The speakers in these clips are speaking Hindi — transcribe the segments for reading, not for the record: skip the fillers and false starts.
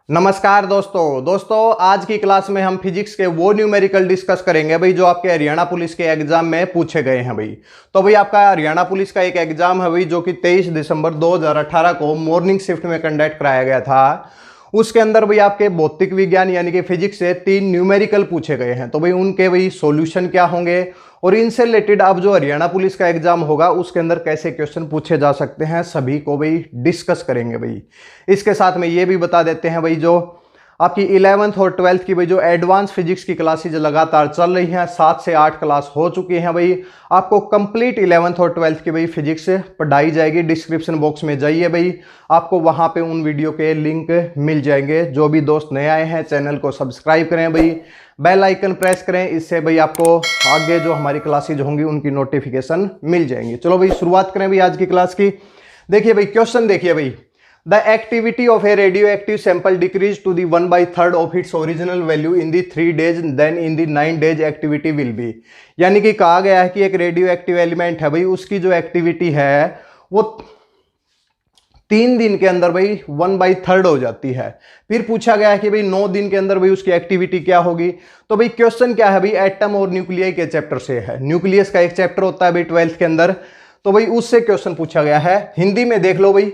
नमस्कार दोस्तों आज की क्लास में हम फिजिक्स के वो न्यूमेरिकल डिस्कस करेंगे भाई जो आपके हरियाणा पुलिस के एग्जाम में पूछे गए हैं भाई। तो भाई आपका हरियाणा पुलिस का एक एग्जाम है भाई जो कि 23 दिसंबर 2018 को मॉर्निंग शिफ्ट में कंडक्ट कराया गया था। उसके अंदर भाई आपके भौतिक विज्ञान यानी कि फिजिक्स से 3 न्यूमेरिकल पूछे गए हैं। तो भाई उनके भाई सॉल्यूशन क्या होंगे और इनसे रिलेटेड अब जो हरियाणा पुलिस का एग्जाम होगा उसके अंदर कैसे क्वेश्चन पूछे जा सकते हैं सभी को भाई डिस्कस करेंगे भाई। इसके साथ में ये भी बता देते हैं भाई जो आपकी 11th और 12th की भाई जो एडवांस फिजिक्स की क्लासेज लगातार चल रही हैं, 7 से 8 क्लास हो चुकी हैं भाई। आपको कंप्लीट 11th और 12th की भाई फिजिक्स पढ़ाई जाएगी। डिस्क्रिप्शन बॉक्स में जाइए भाई, आपको वहां पे उन वीडियो के लिंक मिल जाएंगे। जो भी दोस्त नए आए हैं चैनल को सब्सक्राइब करें भाई, बेल आइकन प्रेस करें, इससे भाई आपको आगे जो हमारी क्लासेज होंगी उनकी नोटिफिकेशन मिल जाएंगी। चलो भाई शुरुआत करें भाई आज की क्लास की। देखिए भाई क्वेश्चन देखिए भाई, The activity of a radioactive sample decreased to the 1/3 of its original value in the 3 days, then in the 9 days activity will be। यानी कि कहा गया है कि एक रेडियो एक्टिव एलिमेंट है भाई, उसकी जो एक्टिविटी है वो 3 दिन के अंदर भाई 1/3 हो जाती है। फिर पूछा गया है कि भाई 9 दिन के अंदर भाई उसकी एक्टिविटी क्या होगी। तो भाई क्वेश्चन क्या है भाई, एटम और न्यूक्लियाई के चैप्टर से है। न्यूक्लियस का एक चैप्टर होता है भाई 12th के अंदर, तो भाई उससे क्वेश्चन पूछा गया है। हिंदी में देख लो भाई,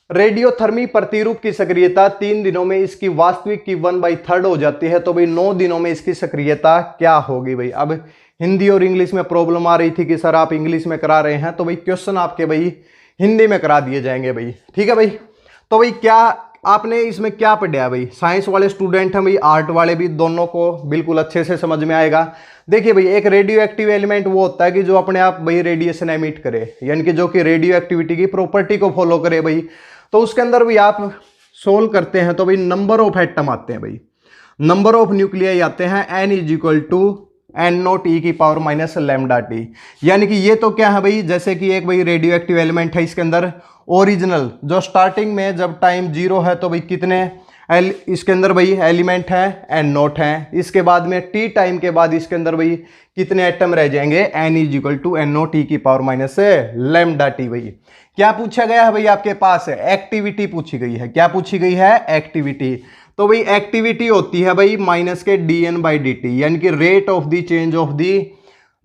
रेडियोथर्मी प्रतिरूप की सक्रियता 3 दिनों में इसकी वास्तविक की 1/3 हो जाती है। तो भाई 9 दिनों में इसकी सक्रियता क्या होगी भाई। अब हिंदी और इंग्लिश में प्रॉब्लम आ रही थी कि सर आप इंग्लिश में करा रहे हैं, तो भाई क्वेश्चन आपके भाई हिंदी में करा दिए जाएंगे भाई, ठीक है भाई। तो भाई क्या आपने इसमें क्या पढ़ा है भाई, साइंस वाले स्टूडेंट हैं भाई, आर्ट वाले भी, दोनों को बिल्कुल अच्छे से समझ में आएगा। देखिए भाई एक रेडियो एक्टिव एलिमेंट वो होता है कि जो अपने आप भाई रेडिएशन एमिट करे, यानी कि जो कि रेडियो एक्टिविटी की प्रॉपर्टी को फॉलो करे भाई। तो उसके अंदर भी आप सोल्व करते हैं तो भाई नंबर ऑफ एटम आते हैं भाई, नंबर ऑफ न्यूक्लियाई आते हैं, n = n0 e⁻ lambda T. यानी कि ये तो क्या है भाई, जैसे कि एक भाई रेडियो एक्टिव एलिमेंट है, इसके अंदर ओरिजिनल जो स्टार्टिंग में जब टाइम 0 है तो भाई कितने इसके अंदर भाई एलिमेंट है n0 है। इसके बाद में t टाइम के बाद इसके अंदर भाई कितने एटम रह जाएंगे, n = n0 e⁻ lambda T भाई। क्या पूछा गया है भाई, आपके पास है एक्टिविटी पूछी गई है। क्या पूछी गई है, एक्टिविटी। तो भाई एक्टिविटी होती है भाई माइनस के dN/dt, यानी कि rate of the change of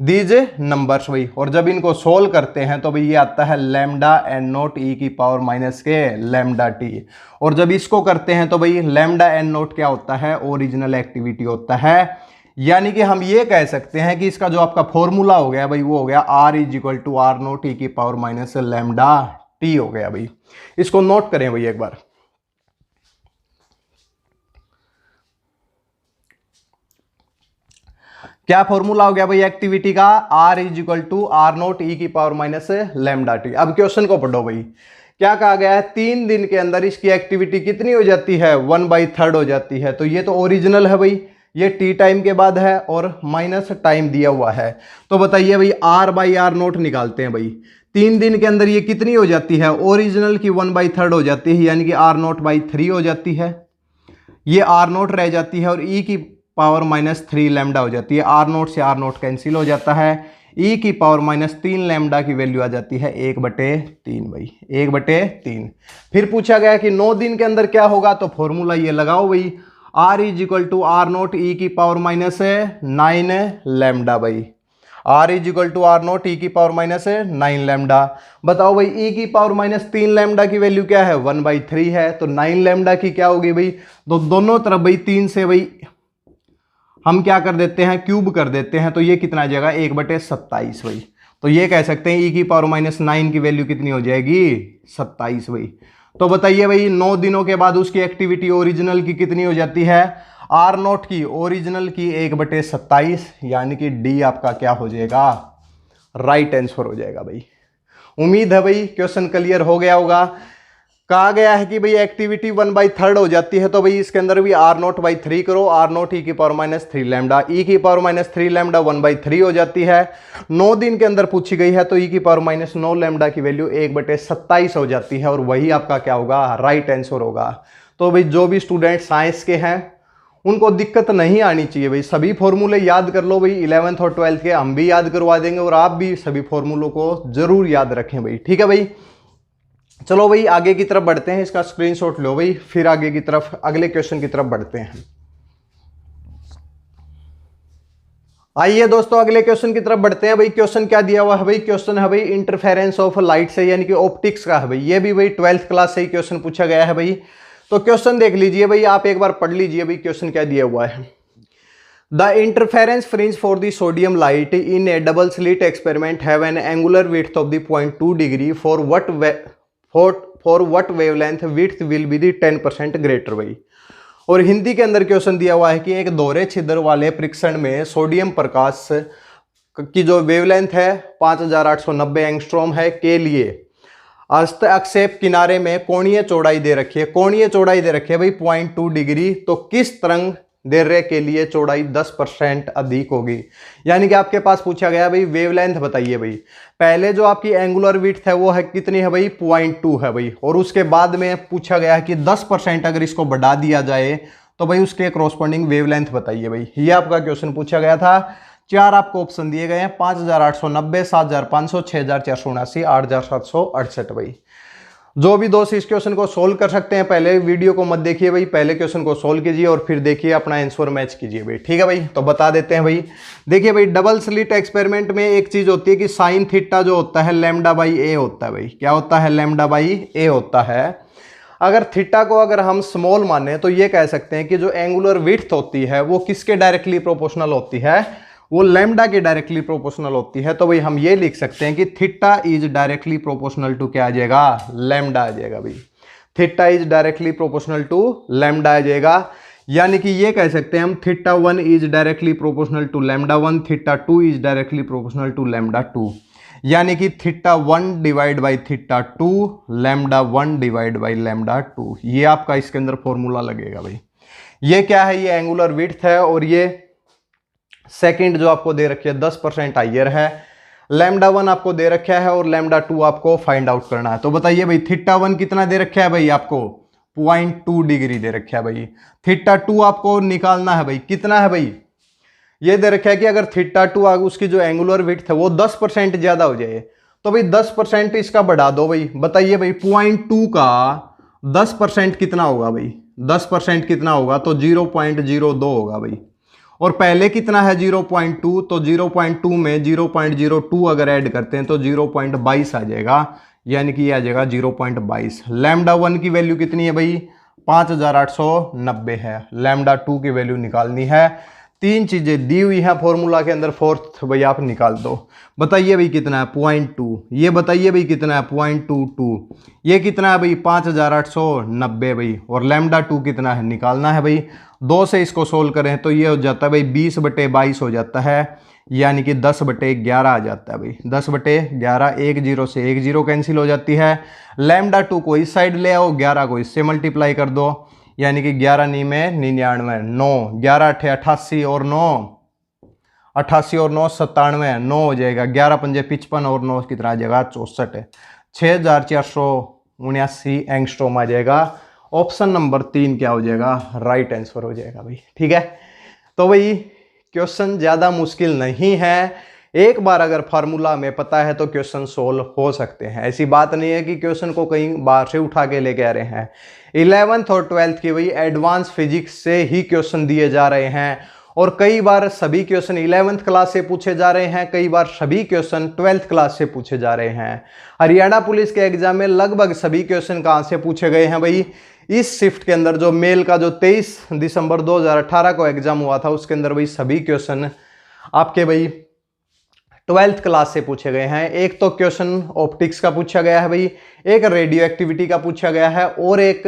these numbers भाई। और जब इनको सोल्व करते हैं तो भाई ये आता है लैम्डा n0 e⁻ टी। और जब इसको करते हैं तो भाई लैम्डा n0 क्या होता है, ओरिजिनल एक्टिविटी होता है। यानी कि हम ये कह सकते हैं कि इसका जो आपका फॉर्मूला हो गया भाई वो हो गया R = R0 e⁻ टी हो गया भाई। इसको नोट करें भाई एक बार। क्या फॉर्मूला हो गया भाई एक्टिविटी का, R = R0 e⁻ टी। अब क्वेश्चन को पढ़ो भाई, क्या कहा गया है, 3 दिन के अंदर इसकी एक्टिविटी कितनी हो जाती है, 1/3 हो जाती है। तो ये तो ओरिजिनल है भाई, ये टी टाइम के बाद है और माइनस टाइम दिया हुआ है। तो बताइए भाई R/R0 निकालते हैं भाई। 3 दिन के अंदर ये कितनी हो जाती है, ओरिजिनल की 1/3 हो जाती है, यानी कि R0/3 हो जाती है। ये R0 रह जाती है और e⁻³ लैम्डा हो जाती है। R0 से R0 कैंसिल हो जाता है, e⁻³ लैम्डा की वैल्यू आ जाती है 1/3 भाई, 1/3। फिर पूछा गया कि 9 दिन के अंदर क्या होगा, तो फॉर्मूला ये लगाओ भाई, R = R0 e⁻9 लैम्डा भाई, R = R0 e⁻9 लैम्डा। बताओ भाई e⁻³ लैम्डा की वैल्यू क्या है, 1/3 है। तो 9 लैम्डा की क्या होगी भाई, तो दोनों तरफ भाई 3 से भाई हम क्या कर देते हैं, क्यूब कर देते हैं। तो ये कितना आ जाएगा, 1/27 भाई। तो ये कह सकते हैं e⁻9 की वैल्यू कितनी हो जाएगी, 27 भाई। तो बताइए भाई 9 दिनों के बाद उसकी एक्टिविटी ओरिजिनल की कितनी हो जाती है, R0 की, ओरिजिनल की 1/27, यानी कि डी आपका क्या हो जाएगा, राइट आंसर हो जाएगा भाई। उम्मीद है भाई क्वेश्चन क्लियर हो गया होगा। कहा गया है कि भाई एक्टिविटी 1/3 हो जाती है, तो भाई इसके अंदर भी R0/3 करो, R0 e⁻³ lambda, e⁻³ lambda 1/3 हो जाती है। 9 दिन के अंदर पूछी गई है तो e⁻9 लैम्डा की वैल्यू 1/27 हो जाती है और वही आपका क्या होगा, राइट आंसर होगा। तो भाई जो भी स्टूडेंट साइंस के हैं उनको दिक्कत नहीं आनी चाहिए भाई, सभी फॉर्मूले याद कर लो भाई। 11th और 12th के हम भी याद करवा देंगे और आप भी सभी फॉर्मूलों को जरूर याद रखें भाई, ठीक है भाई। चलो भाई आगे की तरफ बढ़ते हैं, इसका स्क्रीनशॉट लो भाई, फिर आगे की तरफ अगले क्वेश्चन की तरफ बढ़ते हैं। आइए दोस्तों अगले क्वेश्चन की तरफ बढ़ते हैं। भाई क्वेश्चन क्या दिया हुआ है भाई, क्वेश्चन है भाई इंटरफेरेंस ऑफ लाइट से, यानी कि ऑप्टिक्स का है भाई। ये भी भाई 12th क्लास से ही क्वेश्चन पूछा गया है भाई। तो क्वेश्चन देख लीजिए भाई, आप एक बार पढ़ लीजिए भाई क्वेश्चन क्या दिया हुआ है। The interference fringe for the sodium light in A double slit experiment have an angular width of the 0.2 degree for what wavelength width will be the 10% greater भाई। और हिंदी के अंदर क्वेश्चन दिया हुआ है कि एक दोहरे छिद्र वाले परीक्षण में सोडियम प्रकाश की जो वेवलेंथ है 5890 एंगस्ट्रॉम है के लिए अक्षेप किनारे में कोणीय चौड़ाई दे रखी है। कोणीय चौड़ाई दे रखी है भाई 0.2 डिग्री। तो किस तरंग दैर्ध्य के लिए चौड़ाई 10% अधिक होगी। यानी कि आपके पास पूछा गया भाई वेवलेंथ बताइए भाई। पहले जो आपकी एंगुलर विड्थ है वो है कितनी है भाई 0.2 है भाई। और उसके बाद में पूछा गया है कि 10% अगर इसको बढ़ा दिया जाए तो भाई उसके करॉस्पोंडिंग वेवलेंथ बताइए भाई। ये आपका क्वेश्चन पूछा गया था। 4 आपको ऑप्शन दिए गए हैं, 5890, 7500, 6479, 8768 भाई। जो भी दोस्त इस क्वेश्चन को सोल्व कर सकते हैं पहले वीडियो को मत देखिए भाई, पहले क्वेश्चन को सोल्व कीजिए और फिर देखिए अपना आंसर मैच कीजिए भाई। ठीक है भाई, तो बता देते हैं भाई। देखिए भाई डबल स्लिट एक्सपेरिमेंट में एक चीज होती है कि साइन थीटा जो होता है लैम्डा बाई ए होता है भाई। क्या होता है? लैम्डा बाई ए होता है। अगर थीटा को अगर हम स्मॉल माने तो ये कह सकते हैं कि जो एंगुलर विड्थ होती है वो किसके डायरेक्टली प्रोपोर्शनल होती है? वो लैम्डा के डायरेक्टली प्रोपोर्शनल होती है। तो भाई हम ये लिख सकते हैं कि theta is directly proportional to क्या आ जाएगा? लैम्डा आ जाएगा भाई। Theta is directly proportional to lambda आ जाएगा। यानी कि ये कह सकते हैं हम theta 1 is directly proportional to lambda 1, theta 2 is directly proportional to lambda 2। यानी कि theta 1 divide by theta 2, lambda 1 divide by lambda 2। ये आपका इसके अंदर फॉर्मूला लगेगा भाई। ये क्या है? ये एंगुलर विड्थ है और ये सेकंड जो आपको दे रखी है 10% हाइयर है। लैम्डा 1 आपको दे रखा है और लैम्डा 2 आपको फाइंड आउट करना है। तो बताइए भाई थीटा 1 कितना दे रखा है भाई? आपको 0.2 डिग्री दे रखा है भाई। थीटा 2 आपको निकालना है भाई, कितना है भाई? ये दे रखा है कि अगर थीटा 2 उसकी जो एंगुलर विड्थ है वो 10% ज्यादा हो जाए तो भाई 10% इसका बढ़ा दो भाई। बताइए भाई 0.2 का 10% कितना होगा भाई? 10% कितना होगा? तो 0.02 होगा भाई। और पहले कितना है 0.2, तो 0.2 में 0.02 अगर ऐड करते हैं तो 0.22 आ जाएगा। यानी कि ये आ जाएगा 0.22। लैम्डा 1 की वैल्यू कितनी है भाई? 5890 है। लैम्डा 2 की वैल्यू निकालनी है। 3 चीजें दी हुई हैं फॉर्मूला के अंदर, फोर्थ भाई आप निकाल दो। बताइए भाई कितना है? 0.2। ये बताइए भाई कितना है? 0.22। ये कितना है भाई? 5890 भाई। और लैम्डा 2 कितना है? निकालना है भाई। 2 से इसको सोल्व करें तो ये हो जाता है भाई 20/22 हो जाता है। यानी कि 10/11 आ जाता है भाई। 10/11, 1 0 से 1 0 कैंसिल हो जाती है। लैम्डा 2 को इस साइड ले आओ, 11 को इससे मल्टीप्लाई कर दो। यानी कि 11 नी में 99, 9, 11 8 88 और 9 98 और 9 97, 9 हो जाएगा। 11 पंजे 55 और 9 कितना आ जाएगा? 64 है। 6479 एंगस्ट्रॉम आ जाएगा। ऑप्शन नंबर 3 क्या हो जाएगा? राइट आंसर हो जाएगा भाई। ठीक है, तो भाई क्वेश्चन ज्यादा मुश्किल नहीं है। एक बार अगर फार्मूला में पता है तो क्वेश्चन सोल्व हो सकते हैं। ऐसी बात नहीं है कि क्वेश्चन को कहीं बाहर से उठा के लेके आ रहे हैं। 11th और 12th की भाई एडवांस फिजिक्स से ही क्वेश्चन दिए जा रहे हैं। और कई बार सभी क्वेश्चन 11th क्लास से पूछे जा रहे हैं, कई बार सभी क्वेश्चन 12th क्लास से पूछे जा रहे हैं। हरियाणा पुलिस के एग्जाम में लगभग सभी क्वेश्चन कहाँ से पूछे गए हैं भाई? इस शिफ्ट के अंदर जो मेल का जो 23 दिसंबर 2018 को एग्जाम हुआ था उसके अंदर भाई सभी क्वेश्चन आपके भाई 12th क्लास से पूछे गए हैं। एक तो क्वेश्चन ऑप्टिक्स का पूछा गया है भाई, एक रेडियो एक्टिविटी का पूछा गया है और एक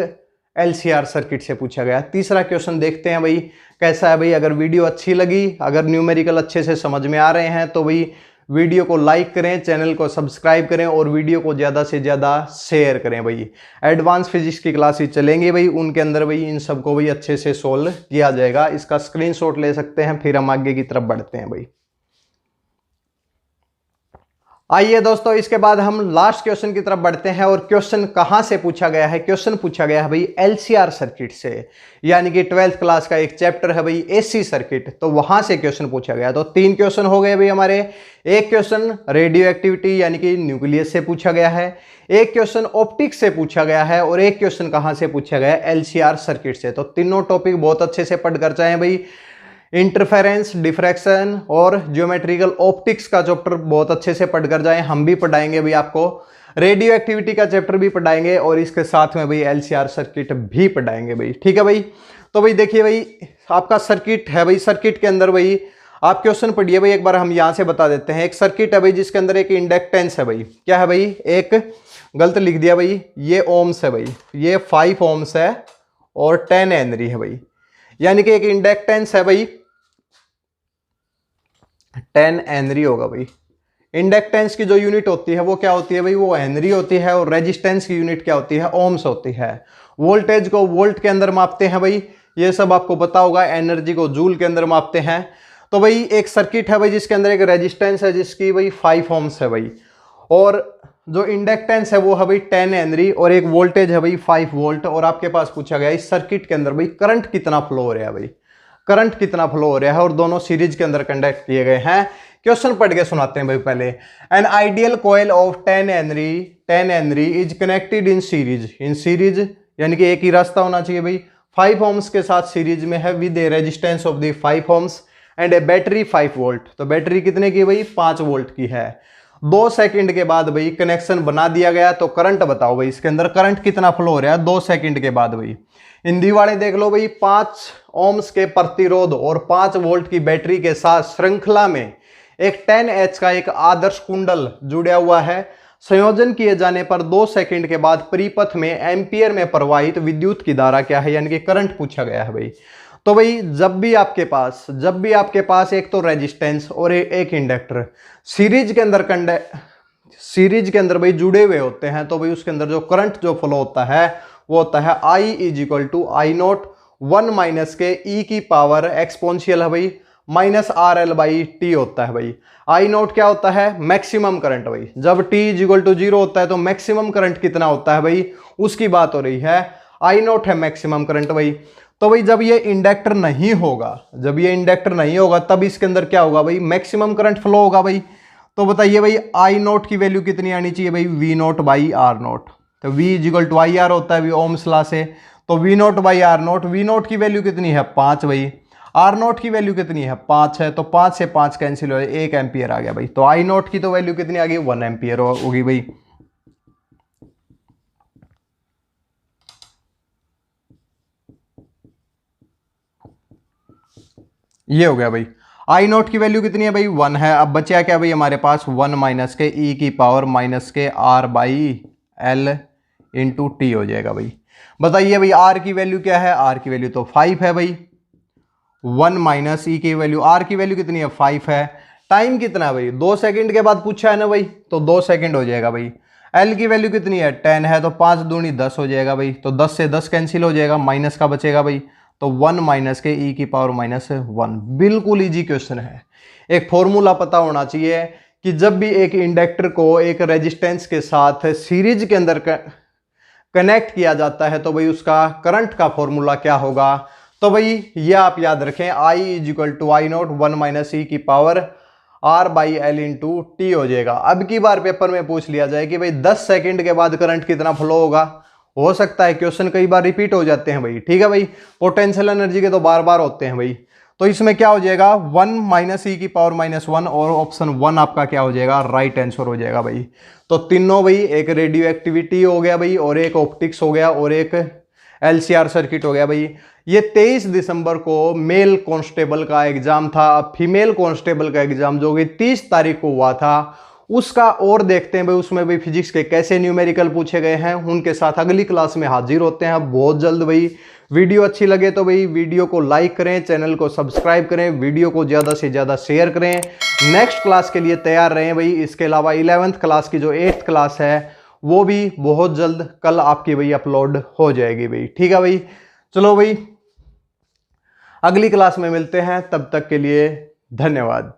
LCR सर्किट से पूछा गया। तीसरा क्वेश्चन देखते हैं भाई कैसा है भाई। अगर वीडियो अच्छी लगी, अगर न्यूमेरिकल अच्छे से समझ में आ रहे हैं तो भाई वीडियो को लाइक करें, चैनल को सब्सक्राइब करें और वीडियो को ज़्यादा से ज़्यादा शेयर करें भाई। एडवांस फिजिक्स की क्लासेस चलेंगे भाई, उनके अंदर भाई इन सबको भाई अच्छे से सोल्व किया जाएगा। इसका स्क्रीनशॉट ले सकते हैं, फिर हम आगे की तरफ बढ़ते हैं भाई। आइए दोस्तों, इसके बाद हम लास्ट क्वेश्चन की तरफ बढ़ते हैं। और क्वेश्चन कहां से पूछा गया है? क्वेश्चन पूछा गया है भाई एलसीआर सर्किट से, यानी कि 12th क्लास का एक चैप्टर है भाई एसी सर्किट, तो वहां से क्वेश्चन पूछा गया। तो 3 क्वेश्चन हो गए भाई हमारे। एक क्वेश्चन रेडियो एक्टिविटी यानी कि न्यूक्लियस से पूछा गया है, एक क्वेश्चन ऑप्टिक्स से पूछा गया है, और एक क्वेश्चन कहां से पूछा गया है? एलसीआर सर्किट से। तो तीनों टॉपिक बहुत अच्छे से पढ़कर जाएं भाई। इंटरफेरेंस, डिफ्रैक्शन और ज्योमेट्रिकल ऑप्टिक्स का चैप्टर बहुत अच्छे से पढ़कर जाएं। हम भी पढ़ाएंगे भाई आपको, रेडियो एक्टिविटी का चैप्टर भी पढ़ाएंगे, और इसके साथ में भाई एलसीआर सर्किट भी पढ़ाएंगे भाई। ठीक है भाई। तो भाई देखिए भाई, आपका सर्किट है भाई, सर्किट के अंदर भाई आप क्वेश्चन पढ़िए भाई। एक बार हम यहां से बता देते हैं। एक सर्किट है भाई जिसके अंदर एक इंडक्टेंस है भाई। क्या है भाई? एक गलत लिख दिया भाई, ये ओम्स है भाई, ये 5 ओम्स है और 10 हेनरी है भाई। यानी कि एक इंडक्टेंस है भाई 10 हेनरी होगा भाई। इंडक्टेंस की जो यूनिट होती है वो क्या होती है भाई? वो हेनरी होती है। और रेजिस्टेंस की यूनिट क्या होती है? ओम्स होती है। वोल्टेज को वोल्ट के अंदर मापते हैं भाई, ये सब आपको पता होगा। एनर्जी को जूल के अंदर मापते हैं। तो भाई एक सर्किट है भाई जिसके अंदर एक रेजिस्टेंस है जिसकी भाई 5 ओम्स है भाई, और जो इंडक्टेंस है वो है भाई 10 हेनरी, और एक वोल्टेज है भाई 5 वोल्ट। और आपके पास पूछा गया इस सर्किट के अंदर भाई करंट कितना फ्लो हो रहा है भाई, करंट कितना फ्लो हो रहा है, और दोनों सीरीज के अंदर कंडक्ट किए गए हैं। क्वेश्चन पढ़ के सुनाते हैं भाई पहले। An ideal coil of 10 Henry is connected in series, यानी कि एक ही रास्ता होना चाहिए भाई। 5 ओम्स के साथ सीरीज में है with a resistance of the 5 ohms and a battery 5 volt. तो बैटरी कितने की भाई? 5 वोल्ट की है। 2 सेकंड के बाद भाई कनेक्शन बना दिया गया। तो करंट बताओ भाई, इसके अंदर करंट कितना फ्लो हो रहा है 2 सेकंड के बाद भाई। हिंदी वाले देख लो भाई, 5 ओम्स के प्रतिरोध और 5 वोल्ट की बैटरी के साथ श्रृंखला में एक 10H का एक आदर्श कुंडल जुड़ा हुआ है। संयोजन किए जाने पर 2 सेकंड के बाद परिपथ में एम्पियर में प्रवाहित विद्युत की धारा क्या है, यानी कि करंट पूछा गया है भाई। तो भाई जब भी आपके पास एक तो रेजिस्टेंस और एक इंडक्टर सीरीज के अंदर भाई जुड़े हुए होते हैं, तो भाई उसके अंदर जो करंट जो फ्लो होता है वो होता है I = I0 1 माइनस के e की पावर एक्सपोनेंशियल है भाई माइनस RL/T होता है भाई। I0 क्या होता है? मैक्सिमम करंट भाई। जब t = 0 होता है तो मैक्सिमम करंट कितना होता है भाई, उसकी बात हो रही है। I0 है मैक्सिमम करंट भाई। तो भाई जब ये इंडक्टर नहीं होगा तब इसके अंदर क्या होगा भाई? मैक्सिमम करंट फ्लो होगा भाई। तो बताइए भाई I0 की वैल्यू कितनी आनी चाहिए भाई? V0/R0। तो V = IR होता है ओम्स लॉ से। तो V0/R0, V0 की वैल्यू कितनी है? 5 भाई। R0 की वैल्यू कितनी है? 5 है। तो 5 से 5 कैंसिल हो, 1 एम्पियर आ गया भाई। तो I0 की तो वैल्यू कितनी आ गई? 1 एम्पियर होगी भाई। ये हो गया भाई। I0 की वैल्यू कितनी है भाई? 1 है। अब बचा क्या भाई हमारे पास? 1 माइनस के e की पावर माइनस के R/L × T हो जाएगा भाई। बताइए भाई R की वैल्यू क्या है? R की वैल्यू तो 5 है भाई। 1 माइनस e की वैल्यू, R की वैल्यू कितनी है? 5 है। टाइम कितना है भाई? 2 सेकंड के बाद पूछा है ना भाई, तो 2 सेकंड हो जाएगा भाई। L की वैल्यू कितनी है? 10 है। तो 5 दूनी 10 हो जाएगा भाई। तो 10 से 10 कैंसिल हो जाएगा, माइनस का बचेगा भाई। तो 1 माइनस के e की पावर -1। बिल्कुल इजी क्वेश्चन है। एक फॉर्मूला पता होना चाहिए कि जब भी एक इंडक्टर को एक रेजिस्टेंस के साथ सीरीज के अंदर कनेक्ट किया जाता है तो भाई उसका करंट का फॉर्मूला क्या होगा। तो भाई ये आप याद रखें, I = I0 1 माइनस e की पावर R/L × T हो जाएगा। अब की बार पेपर में पूछ लिया जाए कि भाई 10 सेकंड के बाद करंट कितना फ्लो होगा। हो सकता है क्वेश्चन कई बार रिपीट हो जाते हैं भाई। ठीक है भाई, पोटेंशियल एनर्जी के तो बार बार होते हैं भाई। तो इसमें क्या हो जाएगा? 1 माइनस e की पावर -1, और ऑप्शन 1 आपका क्या हो जाएगा? राइट आंसर हो जाएगा भाई। तो तीनों भाई, एक रेडियो एक्टिविटी हो गया भाई, और एक ऑप्टिक्स हो गया, और एक LCR सर्किट हो गया भाई। ये 23 दिसंबर को मेल कांस्टेबल का एग्जाम था। फीमेल कांस्टेबल का एग्जाम जो कि 30 तारीख को हुआ था, उसका और देखते हैं भाई उसमें भाई फिजिक्स के कैसे न्यूमेरिकल पूछे गए हैं। उनके साथ अगली क्लास में हाजिर होते हैं बहुत जल्द भाई। वीडियो अच्छी लगे तो भाई वीडियो को लाइक करें, चैनल को सब्सक्राइब करें, वीडियो को ज़्यादा से ज़्यादा शेयर करें। नेक्स्ट क्लास के लिए तैयार रहें भाई। इसके अलावा 11th क्लास की जो 8th क्लास है वो भी बहुत जल्द कल आपकी भाई अपलोड हो जाएगी भाई। ठीक है भाई, चलो भाई अगली क्लास में मिलते हैं, तब तक के लिए धन्यवाद।